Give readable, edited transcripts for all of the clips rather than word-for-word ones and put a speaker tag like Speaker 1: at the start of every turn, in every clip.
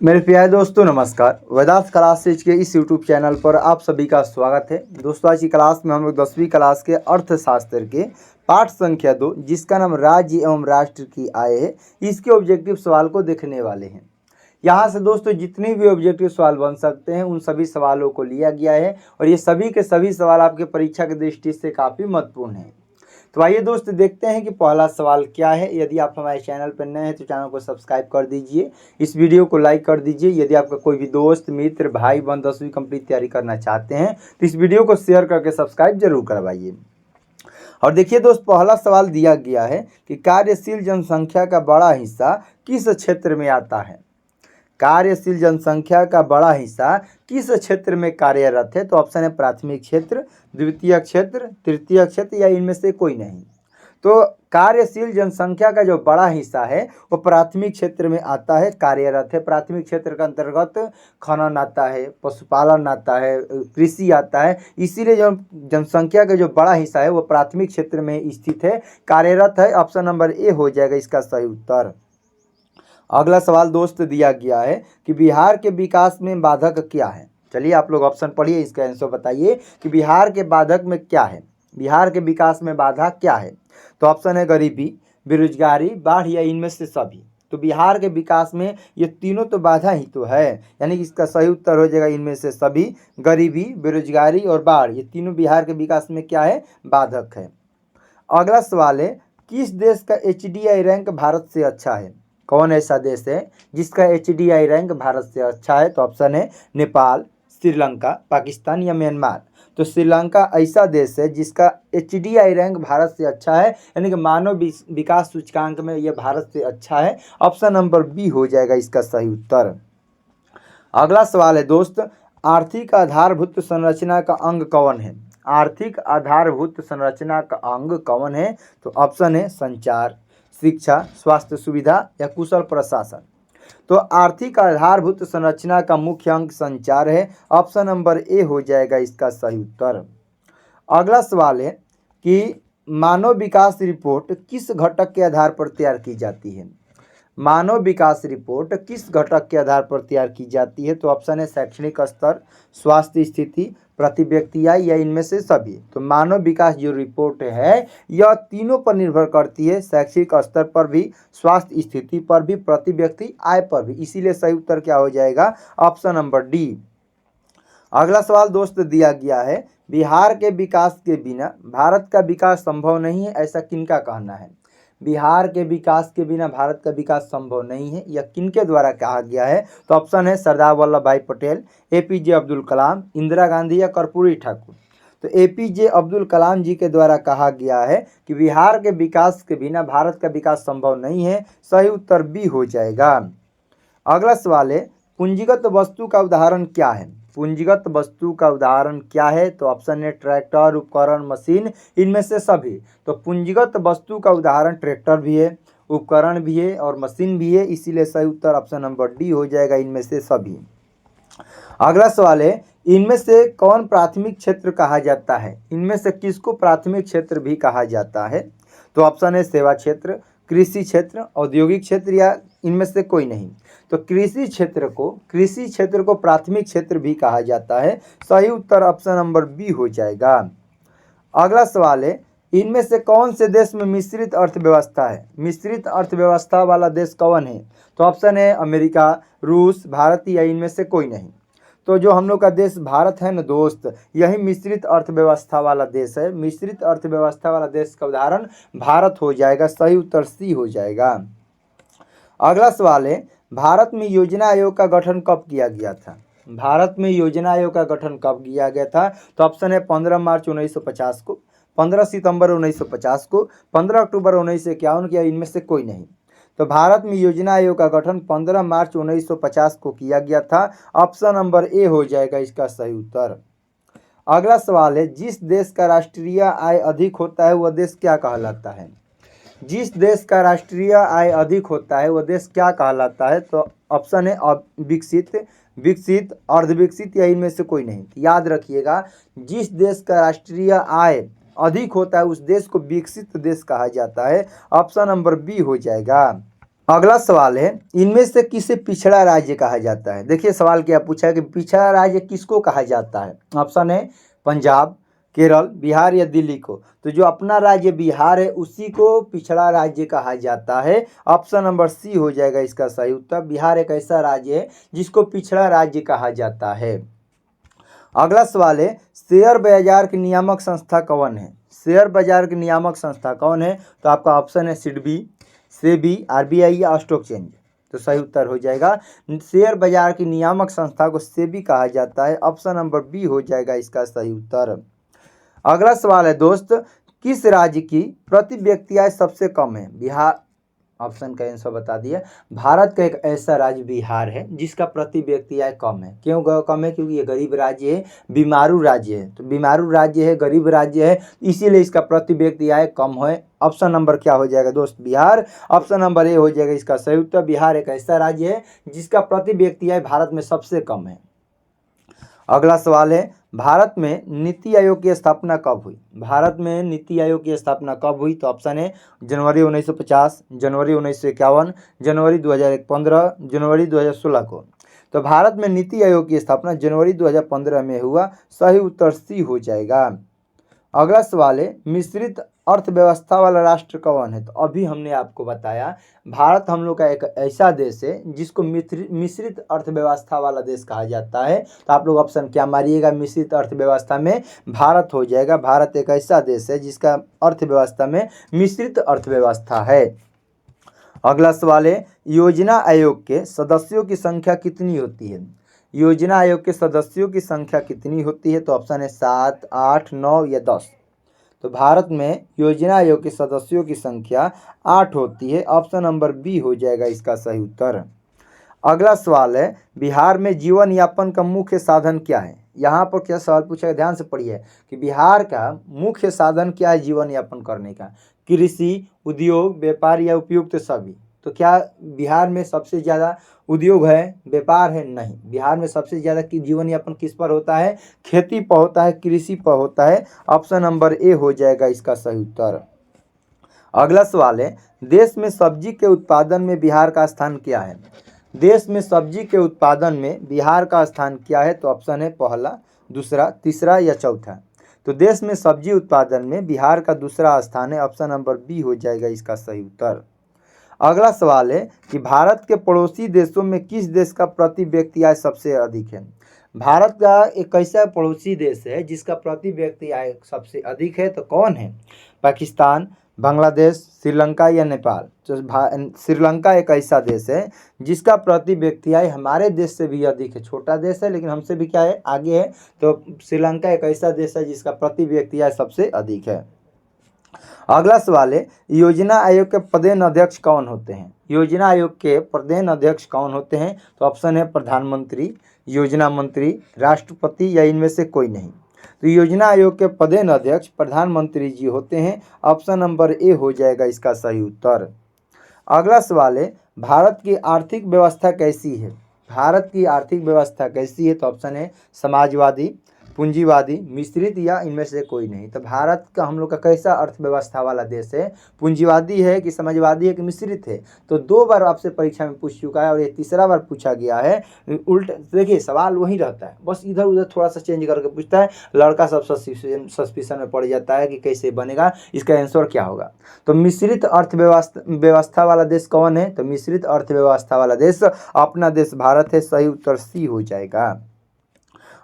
Speaker 1: मेरे प्यारे दोस्तों नमस्कार। वेदांत क्लासेज के इस यूट्यूब चैनल पर आप सभी का स्वागत है। दोस्तों आज की क्लास में हम लोग 10वीं क्लास के अर्थशास्त्र के पाठ संख्या 2 जिसका नाम राज्य एवं राष्ट्र की आय है, इसके ऑब्जेक्टिव सवाल को देखने वाले हैं। यहाँ से दोस्तों जितने भी ऑब्जेक्टिव सवाल बन सकते हैं उन सभी सवालों को लिया गया है और ये सभी के सभी सवाल आपके परीक्षा की दृष्टि से काफ़ी महत्वपूर्ण हैं। तो आइए दोस्त देखते हैं कि पहला सवाल क्या है। यदि आप हमारे चैनल पर नए हैं तो चैनल को सब्सक्राइब कर दीजिए, इस वीडियो को लाइक कर दीजिए। यदि आपका कोई भी दोस्त मित्र भाई बहन 10वीं कंप्लीट तैयारी करना चाहते हैं तो इस वीडियो को शेयर करके सब्सक्राइब जरूर करवाइए। और देखिए दोस्त पहला सवाल दिया गया है कि कार्यशील जनसंख्या का बड़ा हिस्सा किस क्षेत्र में आता है। कार्यशील जनसंख्या का बड़ा हिस्सा किस क्षेत्र में कार्यरत है। तो ऑप्शन है प्राथमिक क्षेत्र, द्वितीय क्षेत्र, तृतीय क्षेत्र या इनमें से कोई नहीं। तो कार्यशील जनसंख्या का जो बड़ा हिस्सा है वो प्राथमिक क्षेत्र में आता है, कार्यरत है। प्राथमिक क्षेत्र के अंतर्गत खनन आता है, पशुपालन आता है, कृषि आता है। इसीलिए जो जनसंख्या का जो बड़ा हिस्सा है वो प्राथमिक क्षेत्र में स्थित है, कार्यरत है। ऑप्शन नंबर ए हो जाएगा इसका सही उत्तर। अगला सवाल दोस्त दिया गया है कि बिहार के विकास में बाधक क्या है। चलिए आप लोग ऑप्शन पढ़िए, इसका आंसर बताइए कि बिहार के बाधक में क्या है, बिहार के विकास में बाधा क्या है। तो ऑप्शन है गरीबी, बेरोजगारी, बाढ़ या इनमें से सभी। तो बिहार के विकास में ये तीनों तो बाधा ही तो है, यानी कि इसका सही उत्तर हो जाएगा इनमें से सभी। गरीबी, बेरोजगारी और बाढ़ ये तीनों बिहार के विकास में क्या है, बाधक है। अगला सवाल है किस देश का HDI रैंक भारत से अच्छा है। कौन ऐसा देश है जिसका HDI रैंक भारत से अच्छा है। तो ऑप्शन है नेपाल, श्रीलंका, पाकिस्तान या म्यांमार। तो श्रीलंका ऐसा देश है जिसका HDI रैंक भारत से अच्छा है, यानी कि मानव विकास सूचकांक में यह भारत से अच्छा है। ऑप्शन नंबर बी हो जाएगा इसका सही उत्तर। अगला सवाल है दोस्त आर्थिक आधारभूत संरचना का अंग कौन है। आर्थिक आधारभूत संरचना का अंग कौन है। तो ऑप्शन है संचार, शिक्षा, स्वास्थ्य सुविधा या कुशल प्रशासन। तो आर्थिक आधारभूत संरचना का मुख्य अंग संचार है। ऑप्शन नंबर ए हो जाएगा इसका सही उत्तर। अगला सवाल है कि मानव विकास रिपोर्ट किस घटक के आधार पर तैयार की जाती है। मानव विकास रिपोर्ट किस घटक के आधार पर तैयार की जाती है। तो ऑप्शन है शैक्षणिक स्तर, स्वास्थ्य स्थिति, प्रति व्यक्ति आय या इनमें से सभी। तो मानव विकास जो रिपोर्ट है यह तीनों पर निर्भर करती है, शैक्षिक स्तर पर भी, स्वास्थ्य स्थिति पर भी, प्रति व्यक्ति आय पर भी। इसीलिए सही उत्तर क्या हो जाएगा, ऑप्शन नंबर डी। अगला सवाल दोस्त दिया गया है बिहार के विकास के बिना भारत का विकास संभव नहीं है, ऐसा किनका कहना है। बिहार के विकास के बिना भारत का विकास संभव नहीं है, यह किनके द्वारा कहा गया है। तो ऑप्शन है सरदार वल्लभ भाई पटेल, APJ अब्दुल कलाम, इंदिरा गांधी या कर्पूरी ठाकुर। तो APJ अब्दुल कलाम जी के द्वारा कहा गया है कि बिहार के विकास के बिना भारत का विकास संभव नहीं है। सही उत्तर बी हो जाएगा। अगला सवाल है पूंजीगत वस्तु का उदाहरण क्या है। पूंजीगत वस्तु का उदाहरण क्या है। तो ऑप्शन है ट्रैक्टर, उपकरण, मशीन, इनमें से सभी। तो पूंजीगत वस्तु का उदाहरण ट्रैक्टर भी है, उपकरण भी है और मशीन भी है। इसीलिए सही उत्तर ऑप्शन नंबर डी हो जाएगा, इनमें से सभी। अगला सवाल है इनमें से कौन प्राथमिक क्षेत्र कहा जाता है। इनमें से किसको प्राथमिक क्षेत्र भी कहा जाता है। तो ऑप्शन है सेवा क्षेत्र, कृषि क्षेत्र, औद्योगिक क्षेत्र या इनमें से कोई नहीं। तो कृषि क्षेत्र को प्राथमिक क्षेत्र भी कहा जाता है। सही उत्तर ऑप्शन नंबर बी हो जाएगा। अगला सवाल है इनमें से कौन से देश में मिश्रित अर्थव्यवस्था है। मिश्रित अर्थव्यवस्था वाला देश कौन है। तो ऑप्शन है अमेरिका, रूस, भारत या इनमें से कोई नहीं। तो जो हम लोग का देश भारत है ना दोस्त, यही मिश्रित अर्थव्यवस्था वाला देश है। मिश्रित अर्थव्यवस्था वाला देश का उदाहरण भारत हो जाएगा। सही उत्तर सी हो जाएगा। अगला सवाल है भारत में योजना आयोग का गठन कब किया गया था। भारत में योजना आयोग का गठन कब किया गया था। तो ऑप्शन है 15 मार्च 1950 को, 15 सितंबर 1950 को, 15 अक्टूबर 1951 को या इनमें से कोई नहीं। तो भारत में योजना आयोग का गठन 15 मार्च 1950 को किया गया था। ऑप्शन नंबर ए हो जाएगा इसका सही उत्तर। अगला सवाल है जिस देश का राष्ट्रीय आय अधिक होता है वह देश क्या कहलाता है। जिस देश का राष्ट्रीय आय अधिक होता है वह देश क्या कहलाता है। तो ऑप्शन है विकसित, विकसित, अर्धविकसित या इनमें से कोई नहीं। याद रखिएगा जिस देश का राष्ट्रीय आय अधिक होता है उस देश को विकसित देश कहा जाता है। ऑप्शन नंबर बी हो जाएगा। अगला सवाल है, इनमें से किसे पिछड़ा राज्य कहा जाता है। देखिए सवाल क्या पूछा है कि पिछड़ा राज्य किसको कहा जाता है। ऑप्शन है पंजाब, केरल, बिहार या दिल्ली को। तो जो अपना राज्य बिहार है उसी को पिछड़ा राज्य कहा जाता है। ऑप्शन नंबर सी हो जाएगा इसका सही उत्तर। बिहार एक ऐसा राज्य है जिसको पिछड़ा राज्य कहा जाता है। अगला सवाल है, शेयर बाजार की नियामक संस्था कौन है। शेयर बाजार की नियामक संस्था कौन है। तो आपका ऑप्शन है सिडबी, सेबी, आरबीआई या स्टॉक एक्सचेंज। तो सही उत्तर हो जाएगा, शेयर बाजार की नियामक संस्था को सेबी कहा जाता है। ऑप्शन नंबर बी हो जाएगा इसका सही उत्तर। अगला सवाल है दोस्त, किस राज्य की प्रति व्यक्ति आय सबसे कम है। बिहार, ऑप्शन का आंसर बता दिया। भारत का एक ऐसा राज्य बिहार है जिसका प्रति व्यक्ति आय कम है। क्यों कम है, क्योंकि ये गरीब राज्य है, बीमारू राज्य है। तो बीमारू राज्य है, गरीब राज्य है, इसीलिए इसका प्रति व्यक्ति आय कम है। ऑप्शन नंबर क्या हो जाएगा दोस्त, बिहार। ऑप्शन नंबर ए हो जाएगा इसका सही उत्तर। बिहार एक ऐसा राज्य है जिसका प्रति व्यक्ति आय भारत में सबसे कम है। अगला सवाल है, भारत में नीति आयोग की स्थापना कब हुई। भारत में नीति आयोग की स्थापना कब हुई। तो ऑप्शन है जनवरी 1950, जनवरी 1951, जनवरी 2015, जनवरी 2016 को। तो भारत में नीति आयोग की स्थापना जनवरी 2015 में हुआ। सही उत्तर सी हो जाएगा। अगला सवाल है, मिश्रित अर्थव्यवस्था वाला राष्ट्र कौन है। तो अभी हमने आपको बताया भारत हम लोग का एक ऐसा देश है जिसको मिश्रित अर्थव्यवस्था वाला देश कहा जाता है। तो आप लोग ऑप्शन क्या मारिएगा, मिश्रित अर्थव्यवस्था में भारत हो जाएगा। भारत एक ऐसा देश है जिसका अर्थव्यवस्था में मिश्रित अर्थव्यवस्था है। अगला सवाल है, योजना आयोग के सदस्यों की संख्या कितनी होती है। योजना आयोग के सदस्यों की संख्या कितनी होती है। तो ऑप्शन है 7, 8, 9 या 10। तो भारत में योजना आयोग के सदस्यों की संख्या 8 होती है। ऑप्शन नंबर बी हो जाएगा इसका सही उत्तर। अगला सवाल है, बिहार में जीवन यापन का मुख्य साधन क्या है। यहाँ पर क्या सवाल पूछा है, ध्यान से पढ़िए कि बिहार का मुख्य साधन क्या है जीवन यापन करने का। कृषि, उद्योग, व्यापार या उपयुक्त सभी। तो क्या बिहार में सबसे ज़्यादा उद्योग है, व्यापार है। नहीं, बिहार में सबसे ज़्यादा जीवन यापन किस पर होता है, खेती पर होता है, कृषि पर होता है। ऑप्शन नंबर ए हो जाएगा इसका सही उत्तर। अगला सवाल है, देश में सब्जी के उत्पादन में बिहार का स्थान क्या है। देश में सब्जी के उत्पादन में बिहार का स्थान क्या है। तो ऑप्शन है पहला, दूसरा, तीसरा या चौथा। तो देश में सब्जी उत्पादन में बिहार का दूसरा स्थान है। ऑप्शन नंबर बी हो जाएगा इसका सही उत्तर। अगला सवाल है कि भारत के पड़ोसी देशों में किस देश का प्रति व्यक्ति आय सबसे अधिक है। भारत का एक ऐसा पड़ोसी देश है जिसका प्रति व्यक्ति आय सबसे अधिक है। तो कौन है, पाकिस्तान, बांग्लादेश, श्रीलंका या नेपाल। तो श्रीलंका एक ऐसा देश है जिसका प्रति व्यक्ति आय हमारे देश से भी अधिक है। छोटा देश है लेकिन हमसे भी क्या है, आगे है। तो श्रीलंका एक ऐसा देश है जिसका प्रति व्यक्ति आय सबसे अधिक है। अगला सवाल है, योजना आयोग के प्रधान अध्यक्ष कौन होते हैं। योजना आयोग के प्रधान अध्यक्ष कौन होते हैं। तो ऑप्शन है प्रधानमंत्री, योजना मंत्री, राष्ट्रपति या इनमें से कोई नहीं। तो योजना आयोग के प्रधान अध्यक्ष प्रधानमंत्री जी होते हैं। ऑप्शन नंबर ए हो जाएगा इसका सही उत्तर। अगला सवाल है, भारत की आर्थिक व्यवस्था कैसी है। भारत की आर्थिक व्यवस्था कैसी है। तो ऑप्शन है समाजवादी, पूंजीवादी, मिश्रित या इनमें से कोई नहीं। तो भारत का हम लोग का कैसा अर्थव्यवस्था वाला देश है, पूंजीवादी है कि समाजवादी है कि मिश्रित है। तो 2 बार आपसे परीक्षा में पूछ चुका है और ये तीसरा बार पूछा गया है। उल्टा देखिए सवाल वही रहता है, बस इधर उधर थोड़ा सा चेंज करके पूछता है। लड़का सब सस्पिशन में पड़ जाता है कि कैसे बनेगा, इसका आंसर क्या होगा। तो मिश्रित अर्थव्यवस्था वाला देश कौन है। तो मिश्रित अर्थव्यवस्था वाला देश अपना देश भारत है। सही उत्तर सी हो जाएगा।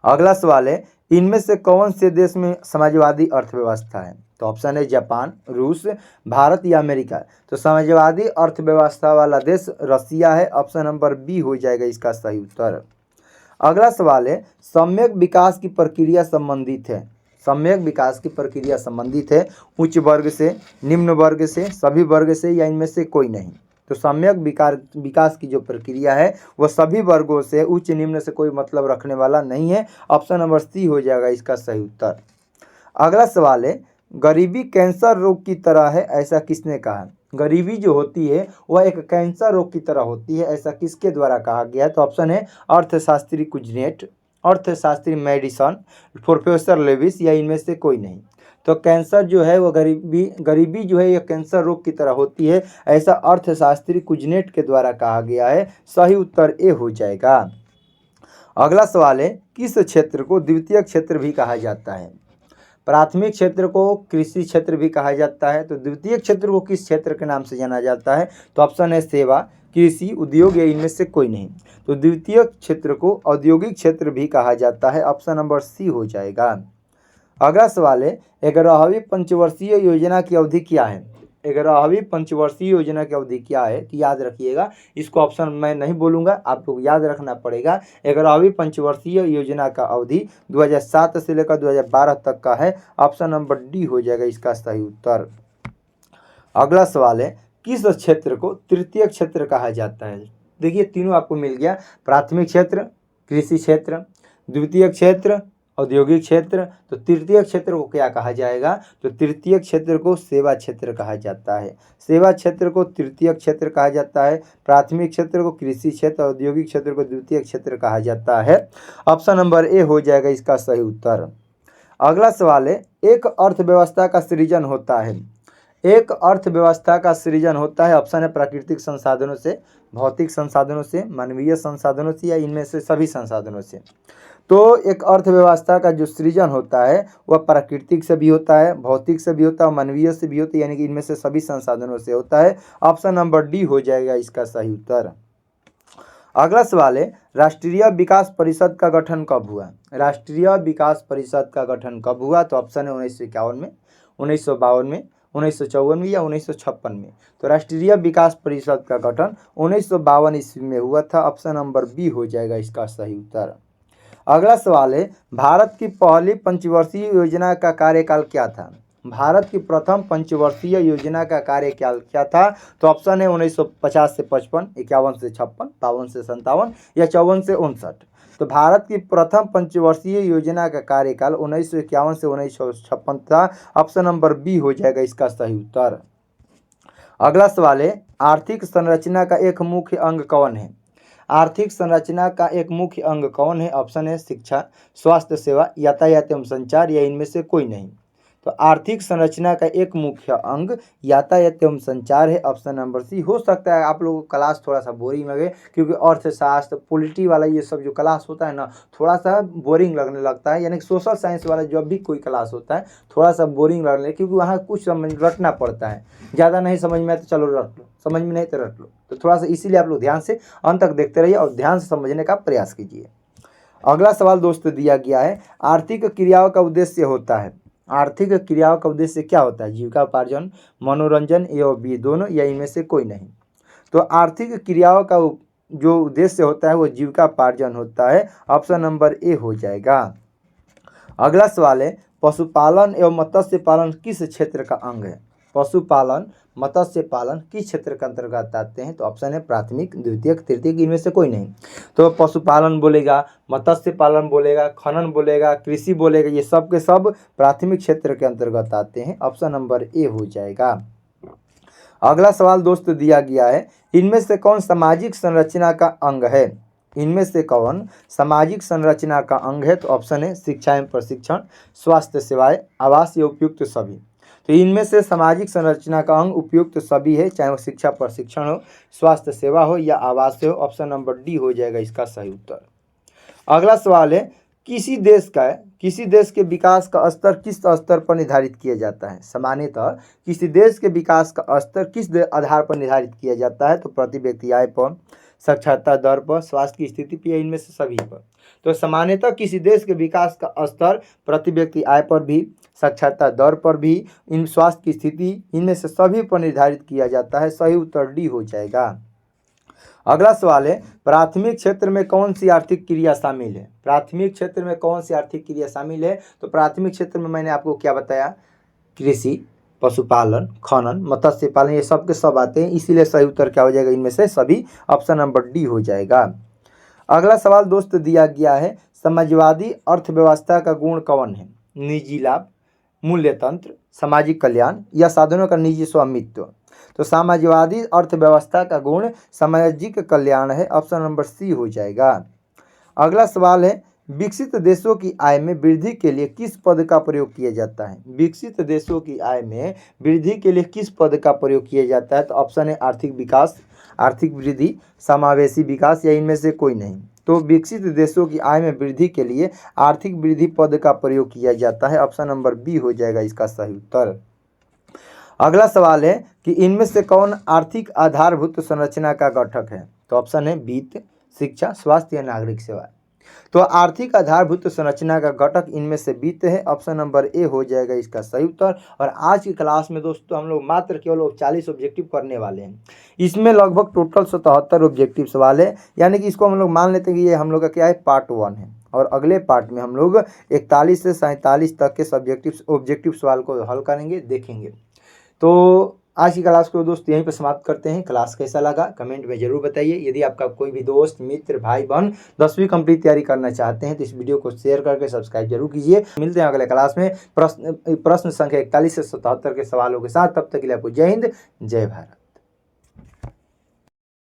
Speaker 1: अगला सवाल है, इनमें से कौन से देश में समाजवादी अर्थव्यवस्था है। तो ऑप्शन है जापान, रूस, भारत या अमेरिका। तो समाजवादी अर्थव्यवस्था वाला देश रसिया है। ऑप्शन नंबर बी हो जाएगा इसका सही उत्तर। अगला सवाल है, सम्यक विकास की प्रक्रिया संबंधित है। सम्यक विकास की प्रक्रिया संबंधित है उच्च वर्ग से, निम्न वर्ग से, सभी वर्ग से या इनमें से कोई नहीं। तो सम्यक विकास की जो प्रक्रिया है वह सभी वर्गों से, उच्च निम्न से कोई मतलब रखने वाला नहीं है। ऑप्शन नंबर सी हो जाएगा इसका सही उत्तर। अगला सवाल है, गरीबी कैंसर रोग की तरह है, ऐसा किसने कहा। गरीबी जो होती है वह एक कैंसर रोग की तरह होती है, ऐसा किसके द्वारा कहा गया है। तो ऑप्शन है अर्थशास्त्री कुजनेट, अर्थशास्त्री मेडिसन, प्रोफेसर लेविस या इनमें से कोई नहीं। तो कैंसर जो है वो गरीबी जो है ये कैंसर रोग की तरह होती है, ऐसा अर्थशास्त्री कुजनेट के द्वारा कहा गया है। सही उत्तर ए हो जाएगा। अगला सवाल है, किस क्षेत्र को द्वितीयक क्षेत्र भी कहा जाता है? प्राथमिक क्षेत्र को कृषि क्षेत्र भी कहा जाता है, तो द्वितीयक क्षेत्र को किस क्षेत्र के नाम से जाना जाता है? तो ऑप्शन है सेवा, कृषि, उद्योग या इनमें से कोई नहीं। तो द्वितीयक क्षेत्र को औद्योगिक क्षेत्र भी कहा जाता है। ऑप्शन नंबर सी हो जाएगा। अगला सवाल है, 11वीं पंचवर्षीय योजना की अवधि क्या है? 11वीं पंचवर्षीय योजना की अवधि क्या है कि याद रखिएगा, इसको ऑप्शन मैं नहीं बोलूँगा, आपको याद रखना पड़ेगा। 11वीं पंचवर्षीय योजना का अवधि 2007 से लेकर 2012 तक का है। ऑप्शन नंबर डी हो जाएगा इसका सही उत्तर। अगला सवाल है, किस क्षेत्र को तृतीय क्षेत्र कहा जाता है? देखिए तीनों आपको मिल गया, प्राथमिक क्षेत्र, कृषि क्षेत्र, द्वितीय क्षेत्र, औद्योगिक क्षेत्र। तो तृतीय क्षेत्र को क्या कहा जाएगा? तो तृतीय क्षेत्र को सेवा क्षेत्र कहा जाता है। सेवा क्षेत्र को तृतीय क्षेत्र कहा जाता है, प्राथमिक क्षेत्र को कृषि क्षेत्र, औद्योगिक क्षेत्र को द्वितीय क्षेत्र कहा जाता है। ऑप्शन नंबर ए हो जाएगा इसका सही उत्तर। अगला सवाल है, एक अर्थव्यवस्था का सृजन होता है। एक अर्थव्यवस्था का सृजन होता है, ऑप्शन है प्राकृतिक संसाधनों से, भौतिक संसाधनों से, मानवीय संसाधनों से या इनमें से सभी संसाधनों से। तो एक अर्थव्यवस्था का जो सृजन होता है वह प्राकृतिक से भी होता है, भौतिक से भी होता है, मानवीय से भी होता है, यानी कि इनमें से सभी संसाधनों से होता है। ऑप्शन नंबर डी हो जाएगा इसका सही उत्तर। अगला सवाल है, राष्ट्रीय विकास परिषद का गठन कब हुआ? राष्ट्रीय विकास परिषद का गठन कब हुआ? तो ऑप्शन है 1951 में, 1952 में, 1954 में या 1956 में। तो राष्ट्रीय विकास परिषद का गठन 1952 ईस्वी में हुआ था। ऑप्शन नंबर बी हो जाएगा इसका सही उत्तर। अगला सवाल है, भारत की पहली पंचवर्षीय योजना का कार्यकाल क्या था? भारत की प्रथम पंचवर्षीय योजना का कार्यकाल क्या था? तो ऑप्शन है 1950 से 55, 51 से 56, 52 से 57 या 54 से 59। तो भारत की प्रथम पंचवर्षीय योजना का कार्यकाल 1951 से 1956 था। ऑप्शन नंबर बी हो जाएगा इसका सही उत्तर। अगला सवाल है, आर्थिक संरचना का एक मुख्य अंग कौन है? आर्थिक संरचना का एक मुख्य अंग कौन है? ऑप्शन है शिक्षा, स्वास्थ्य सेवा, यातायात एवं संचार या इनमें से कोई नहीं। तो आर्थिक संरचना का एक मुख्य अंग यातायात एवं संचार है। Option number c. हो सकता है आप लोगों को क्लास थोड़ा सा बोरिंग लगे, क्योंकि अर्थशास्त्र, पॉलिटी वाला ये सब जो क्लास होता है ना, थोड़ा सा बोरिंग लगने लगता है। यानी कि सोशल साइंस वाला जब भी कोई क्लास होता है थोड़ा सा बोरिंग लगने, क्योंकि वहाँ कुछ समझ रटना पड़ता है। ज़्यादा नहीं समझ में आए तो चलो रट लो, समझ में नहीं तो रट लो। तो थोड़ा सा इसीलिए आप लोग ध्यान से अंत तक देखते रहिए और ध्यान से समझने का प्रयास कीजिए। अगला सवाल दोस्तों दिया गया है, आर्थिक क्रियाओं का उद्देश्य होता है। आर्थिक क्रियाओं का उद्देश्य क्या होता है? जीविका उपार्जन, मनोरंजन एवं बी दोनों या इनमें से कोई नहीं। तो आर्थिक क्रियाओं का जो उद्देश्य होता है वो जीविका उपार्जन होता है। ऑप्शन नंबर ए हो जाएगा। अगला सवाल है, पशुपालन एवं मत्स्य पालन किस क्षेत्र का अंग है? पशुपालन, मत्स्य पालन किस क्षेत्र के अंतर्गत आते हैं? तो ऑप्शन है प्राथमिक, द्वितीयक, तृतीयक, इनमें से कोई नहीं। तो पशुपालन बोलेगा, मत्स्य पालन बोलेगा, खनन बोलेगा, कृषि बोलेगा, ये सब के सब प्राथमिक क्षेत्र के अंतर्गत आते हैं। ऑप्शन नंबर ए हो जाएगा। अगला सवाल दोस्तों दिया गया है, इनमें से कौन सामाजिक संरचना का अंग है? इनमें से कौन सामाजिक संरचना का अंग है? तो ऑप्शन है शिक्षा एवं प्रशिक्षण, स्वास्थ्य सेवाएं, आवास या उपयुक्त सभी। तो इनमें से सामाजिक संरचना का अंग उपयुक्त सभी है, चाहे वो शिक्षा प्रशिक्षण हो, स्वास्थ्य सेवा हो या आवास हो। ऑप्शन नंबर डी हो जाएगा इसका सही उत्तर। अगला सवाल है, किसी देश के विकास का स्तर किस स्तर पर निर्धारित किया जाता है? सामान्यतः किसी देश के विकास का स्तर किस आधार पर निर्धारित किया जाता है? तो प्रति व्यक्ति आय पर, साक्षरता दर पर, स्वास्थ्य की स्थिति पर या इनमें से सभी पर। तो सामान्यतः किसी देश के विकास का स्तर प्रति व्यक्ति आय पर भी, साक्षरता दर पर भी, इन स्वास्थ्य की स्थिति, इनमें से सभी पर निर्धारित किया जाता है। सही उत्तर डी हो जाएगा। अगला सवाल है, प्राथमिक क्षेत्र में कौन सी आर्थिक क्रिया शामिल है? प्राथमिक क्षेत्र में कौन सी आर्थिक क्रिया शामिल है? तो प्राथमिक क्षेत्र में मैंने आपको क्या बताया, कृषि, पशुपालन, खनन, मत्स्य पालन, ये सब के सब आते हैं। इसीलिए सही उत्तर क्या हो जाएगा इनमें से सभी। ऑप्शन नंबर डी हो जाएगा। अगला सवाल दोस्त दिया गया है, समाजवादी अर्थव्यवस्था का गुण कौन है? निजी लाभ, मूल्य तंत्र, सामाजिक कल्याण या साधनों का निजी स्वामित्व। तो समाजवादी अर्थव्यवस्था का गुण सामाजिक कल्याण है। ऑप्शन नंबर सी हो जाएगा। अगला सवाल है, विकसित देशों की आय में वृद्धि के लिए किस पद का प्रयोग किया जाता है? विकसित देशों की आय में वृद्धि के लिए किस पद का प्रयोग किया जाता है? तो ऑप्शन है आर्थिक विकास, आर्थिक वृद्धि, समावेशी विकास या इनमें से कोई नहीं। तो विकसित देशों की आय में वृद्धि के लिए आर्थिक वृद्धि पद का प्रयोग किया जाता है। ऑप्शन नंबर बी हो जाएगा इसका सही उत्तर। अगला सवाल है कि इनमें से कौन आर्थिक आधारभूत संरचना का घटक है? तो ऑप्शन है वित्त, शिक्षा, स्वास्थ्य या नागरिक सेवा। तो आर्थिक आधारभूत संरचना का घटक इनमें से वित्त है। ऑप्शन नंबर ए हो जाएगा इसका सही उत्तर। और आज की क्लास में दोस्तों हम लोग मात्र केवल 40 ऑब्जेक्टिव करने वाले हैं। इसमें लगभग टोटल 77 ऑब्जेक्टिव सवाल है, यानी कि इसको हम लोग मान लेते हैं कि ये हम लोग का क्या है, पार्ट 1 है। और अगले पार्ट में हम लोग 41 से 47 तक के सब्जेक्टिव ऑब्जेक्टिव सवाल को हल करेंगे, देखेंगे। तो आज की क्लास को दोस्त यहीं पर समाप्त करते हैं। क्लास कैसा लगा कमेंट में जरूर बताइए। यदि आपका कोई भी दोस्त मित्र भाई बहन 10वीं कंप्लीट तैयारी करना चाहते हैं तो इस वीडियो को शेयर करके सब्सक्राइब जरूर कीजिए। मिलते हैं अगले क्लास में प्रश्न संख्या 41 से 77 के सवालों के साथ। तब तक के लिए आपको जय हिंद, जय भारत।